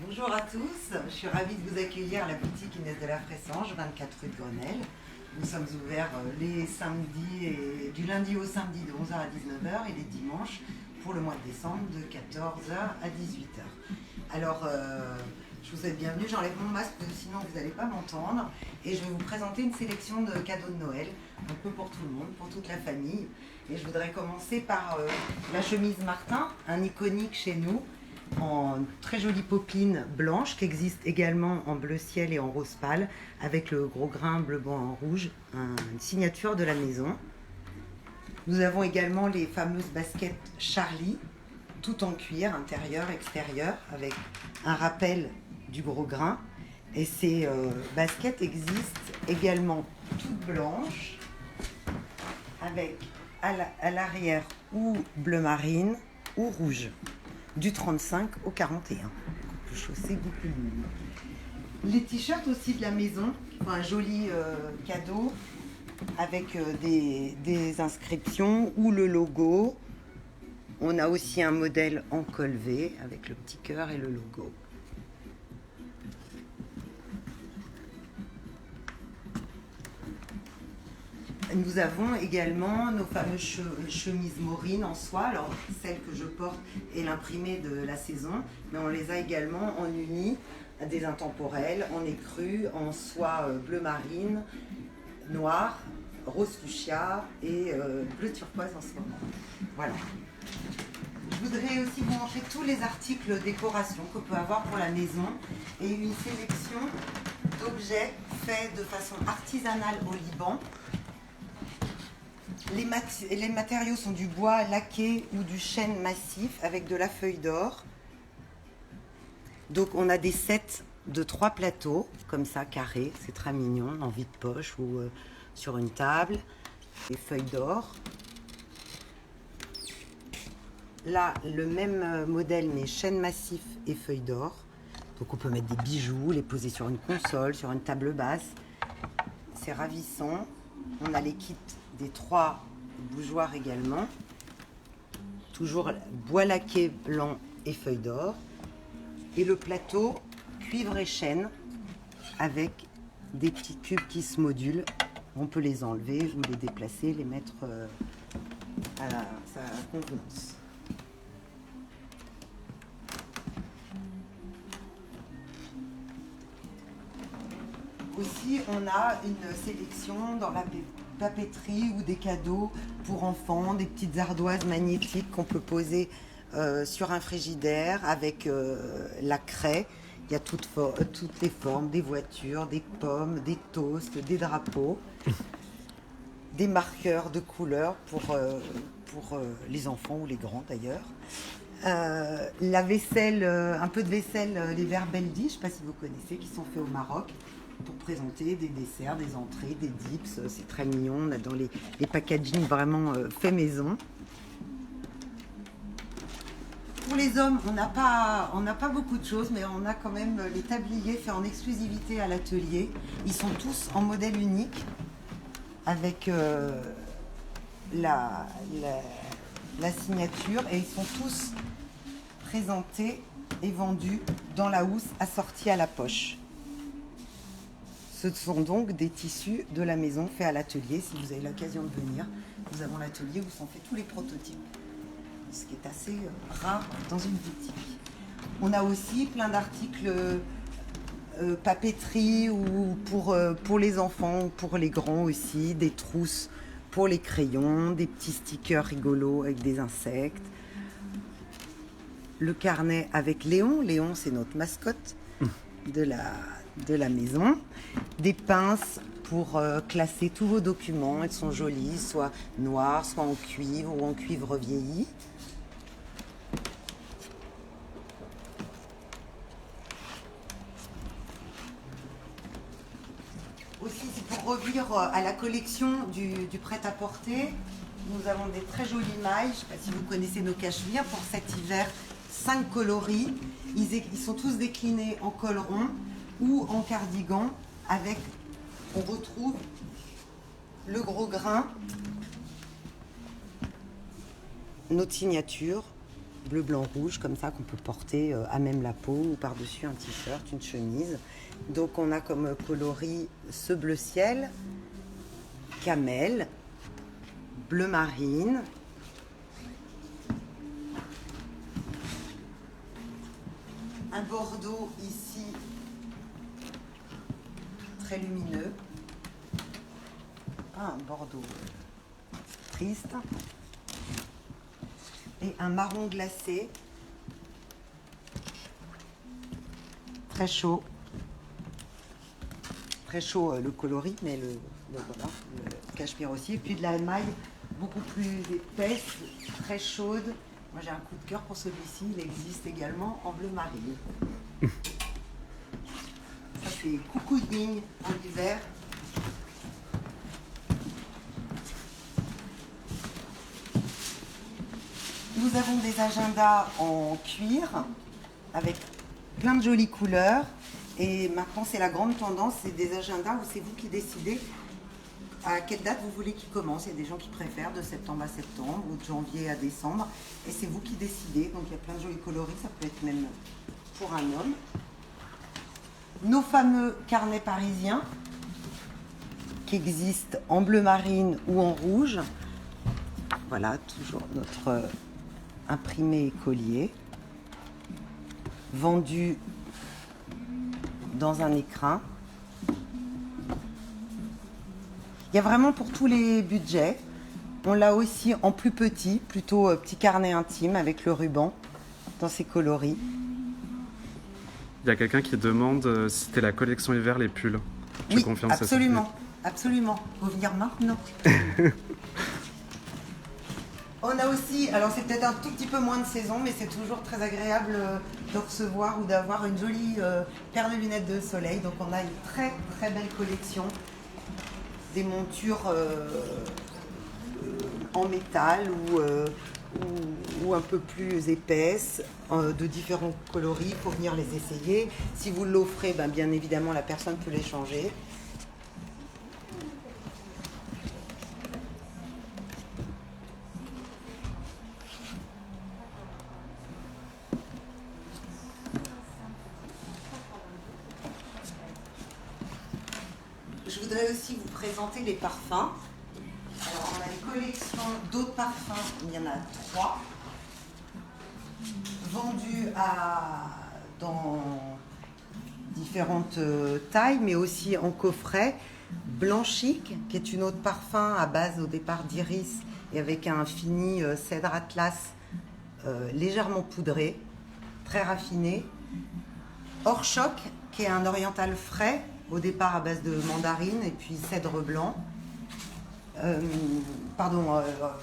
Bonjour à tous, je suis ravie de vous accueillir à la boutique Inès de la Fressange, 24 rue de Grenelle. Nous sommes ouverts les samedis et du lundi au samedi de 11h à 19h et les dimanches pour le mois de décembre de 14h à 18h. Alors, je vous souhaite bienvenue, j'enlève mon masque sinon vous n'allez pas m'entendre et je vais vous présenter une sélection de cadeaux de Noël, un peu pour tout le monde, pour toute la famille. Et je voudrais commencer par la chemise Martin, un iconique chez nous, en très jolie popeline blanche qui existe également en bleu ciel et en rose pâle avec le gros grain bleu blanc en rouge, une signature de la maison. Nous avons également les fameuses baskets Charlie, tout en cuir, intérieur, extérieur, avec un rappel du gros grain. Et ces baskets existent également toutes blanches, avec à l'arrière ou bleu marine ou rouge, du 35 au 41. Le chaussé beaucoup mieux. Les t-shirts aussi de la maison, qui font un joli cadeau avec des inscriptions ou le logo. On a aussi un modèle en col V avec le petit cœur et le logo. Nous avons également nos fameuses chemises Maureen en soie. Alors, celle que je porte est l'imprimée de la saison, mais on les a également en uni, des intemporels, en écru, en soie bleu marine, noir, rose fuchsia et bleu turquoise en ce moment. Voilà. Je voudrais aussi vous montrer tous les articles décoration qu'on peut avoir pour la maison et une sélection d'objets faits de façon artisanale au Liban. Les matériaux sont du bois laqué ou du chêne massif avec de la feuille d'or. Donc on a des sets de 3 plateaux, comme ça, carrés, c'est très mignon, en vide-poche ou sur une table. Des feuilles d'or. Là, le même modèle, mais chêne massif et feuilles d'or. Donc on peut mettre des bijoux, les poser sur une console, sur une table basse. C'est ravissant. On a les kits des 3 bougeoirs également. Toujours bois laqué blanc et feuilles d'or. Et le plateau cuivre et chêne avec des petits cubes qui se modulent. On peut les enlever ou les déplacer, les mettre à sa convenance. Aussi, on a une sélection dans la papeterie ou des cadeaux pour enfants, des petites ardoises magnétiques qu'on peut poser sur un frigidaire avec la craie. Il y a toutes les formes, des voitures, des pommes, des toasts, des drapeaux, des marqueurs de couleurs pour les enfants ou les grands d'ailleurs. La vaisselle, un peu de vaisselle, les verres Beldi, je ne sais pas si vous connaissez, qui sont faits au Maroc pour présenter des desserts, des entrées, des dips. C'est très mignon. On a dans les packaging vraiment fait maison. Pour les hommes, on n'a pas beaucoup de choses, mais on a quand même les tabliers faits en exclusivité à l'atelier. Ils sont tous en modèle unique avec la signature et ils sont tous présentés et vendus dans la housse assortie à la poche. Ce sont donc des tissus de la maison faits à l'atelier. Si vous avez l'occasion de venir, nous avons l'atelier où sont faits tous les prototypes, ce qui est assez rare dans une boutique. On a aussi plein d'articles papeterie ou pour les enfants ou pour les grands aussi, des trousses pour les crayons, des petits stickers rigolos avec des insectes. Le carnet avec Léon. Léon, c'est notre mascotte de la maison. Des pinces pour classer tous vos documents. Elles sont jolies, soit noires, soit en cuivre ou en cuivre vieilli. Aussi, c'est pour revenir à la collection du prêt-à-porter. Nous avons des très jolies mailles. Je ne sais pas si vous connaissez nos cachemires. Pour cet hiver, 5 coloris. Ils sont tous déclinés en col rond ou en cardigan avec, on retrouve le gros grain, notre signature bleu, blanc, rouge, comme ça, qu'on peut porter à même la peau ou par-dessus un t-shirt, une chemise. Donc on a comme coloris ce bleu ciel, camel, bleu marine, un bordeaux ici très lumineux, un bordeaux triste, et un marron glacé, très chaud le coloris, mais le cachemire aussi, et puis de la maille beaucoup plus épaisse, très chaude. Moi j'ai un coup de cœur pour celui-ci, il existe également en bleu marine. Ça c'est cocooning en hiver. Nous avons des agendas en cuir avec plein de jolies couleurs. Et maintenant, c'est la grande tendance, c'est des agendas où c'est vous qui décidez à quelle date vous voulez qu'ils commencent. Il y a des gens qui préfèrent de septembre à septembre ou de janvier à décembre. Et c'est vous qui décidez. Donc il y a plein de jolis coloris, ça peut être même pour un homme. Nos fameux carnets parisiens qui existent en bleu marine ou en rouge. Voilà, toujours notre imprimé écolier, vendu dans un écrin. Il y a vraiment pour tous les budgets. On l'a aussi en plus petit, plutôt petit carnet intime avec le ruban dans ses coloris. Il y a quelqu'un qui demande si c'était la collection hiver les pulls. Oui, absolument, absolument. Faut venir maintenant. On a aussi, alors c'est peut-être un tout petit peu moins de saison, mais c'est toujours très agréable de recevoir ou d'avoir une jolie paire de lunettes de soleil. Donc on a une très très belle collection, des montures en métal ou un peu plus épaisses, de différents coloris. Il faut venir les essayer. Si vous l'offrez, bien évidemment la personne peut les changer. Je voudrais aussi vous présenter les parfums. Alors, on a une collection d'autres parfums, il y en a 3, vendus dans différentes tailles, mais aussi en coffret. Blanchic, qui est une autre parfum à base au départ d'iris et avec un fini cèdre atlas légèrement poudré, très raffiné. Hors choc, qui est un oriental frais, au départ à base de mandarine et puis cèdre blanc.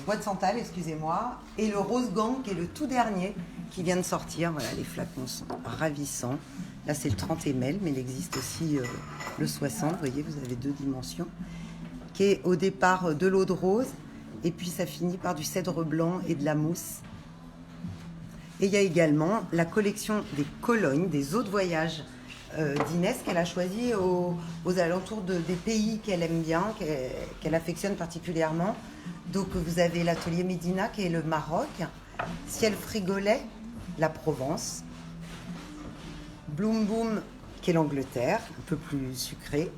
Bois de santal, excusez-moi. Et le rose gang, qui est le tout dernier, qui vient de sortir. Voilà, les flacons sont ravissants. Là, c'est le 30 ml, mais il existe aussi le 60. Vous voyez, vous avez 2 dimensions. Qui est au départ de l'eau de rose, et puis ça finit par du cèdre blanc et de la mousse. Et il y a également la collection des colognes, des eaux de voyage d'Inès, qu'elle a choisi aux alentours des pays qu'elle aime bien, qu'elle affectionne particulièrement. Donc vous avez l'atelier Médina, qui est le Maroc, Ciel Frigolet, la Provence, Bloom Boom, qui est l'Angleterre, un peu plus sucré,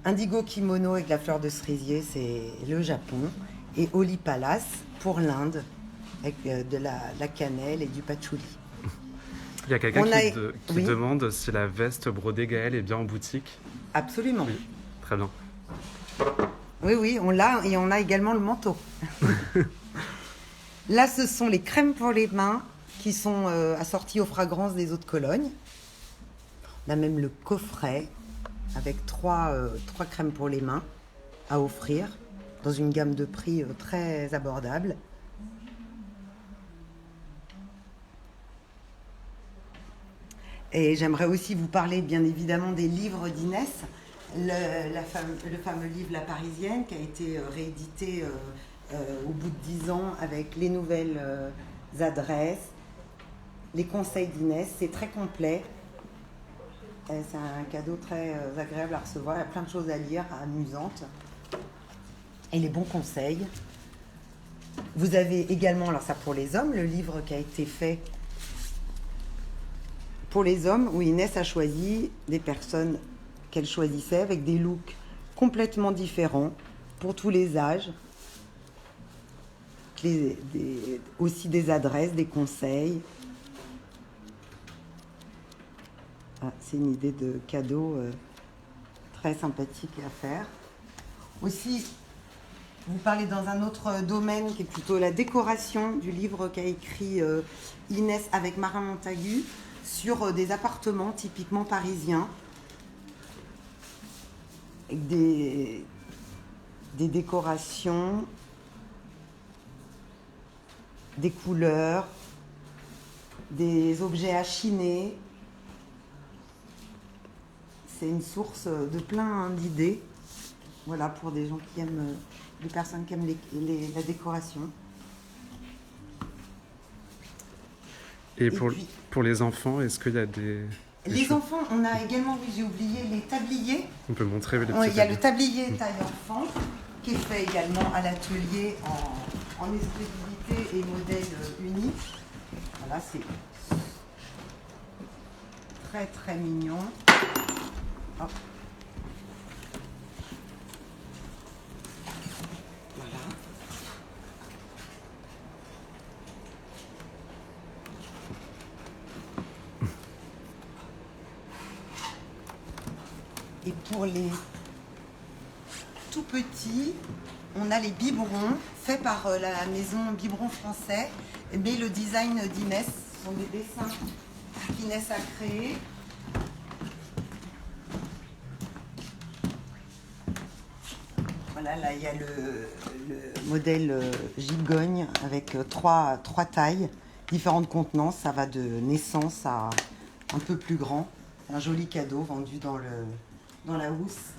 Indigo Kimono avec la fleur de cerisier, c'est le Japon, et Oli Palace pour l'Inde, avec de la cannelle et du patchouli. Il y a quelqu'un qui demande si la veste brodée Gaëlle est bien en boutique. Absolument. Oui, très bien. Oui, on l'a, et on a également le manteau. Là, ce sont les crèmes pour les mains qui sont assorties aux fragrances des eaux de Cologne. On a même le coffret avec 3 crèmes pour les mains à offrir dans une gamme de prix très abordable. Et j'aimerais aussi vous parler bien évidemment des livres d'Inès, le fameux livre La Parisienne qui a été réédité au bout de 10 ans avec les nouvelles adresses, les conseils d'Inès. C'est très complet, c'est un cadeau très agréable à recevoir, il y a plein de choses à lire, amusantes, et les bons conseils. Vous avez également, alors ça pour les hommes, le livre qui a été fait pour les hommes, où Inès a choisi des personnes qu'elle choisissait avec des looks complètement différents pour tous les âges, aussi des adresses, des conseils. Ah, c'est une idée de cadeau très sympathique à faire. Aussi, vous parlez dans un autre domaine qui est plutôt la décoration du livre qu'a écrit Inès avec Marin Montagu sur des appartements typiquement parisiens, avec des décorations, des couleurs, des objets à chiner. C'est une source de plein d'idées, voilà, pour des gens qui aiment, des personnes qui aiment la décoration. Et pour les enfants, est-ce qu'il y a des enfants, on a également, oui, j'ai oublié, les tabliers. On peut montrer les petits tabliers. Il y a le tablier taille enfant, qui est fait également à l'atelier en exclusivité et modèle unique. Voilà, c'est très très mignon. Hop. Voilà. Et pour les tout petits, on a les biberons faits par la maison Biberon Français, mais le design d'Inès, ce sont des dessins qu'Inès a créés. Voilà, là il y a le modèle gigogne avec trois tailles, différentes contenances, ça va de naissance à un peu plus grand. Un joli cadeau vendu dans la housse.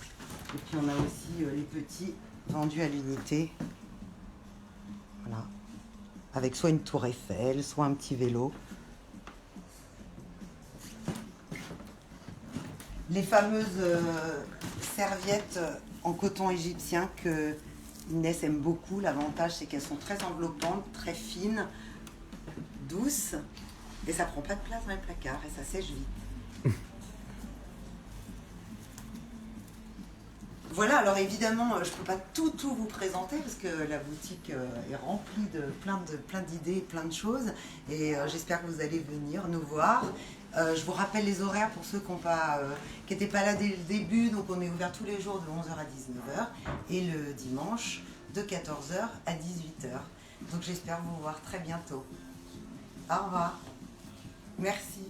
Et puis on a aussi les petits vendus à l'unité. Voilà. Avec soit une tour Eiffel, soit un petit vélo. Les fameuses serviettes en coton égyptien que Inès aime beaucoup. L'avantage, c'est qu'elles sont très enveloppantes, très fines, douces. Et ça prend pas de place dans les placards et ça sèche vite. Voilà, alors évidemment, je ne peux pas tout vous présenter parce que la boutique est remplie de plein d'idées, plein de choses. Et j'espère que vous allez venir nous voir. Je vous rappelle les horaires pour ceux qui n'étaient pas là dès le début. Donc on est ouvert tous les jours de 11h à 19h et le dimanche de 14h à 18h. Donc j'espère vous voir très bientôt. Au revoir. Merci.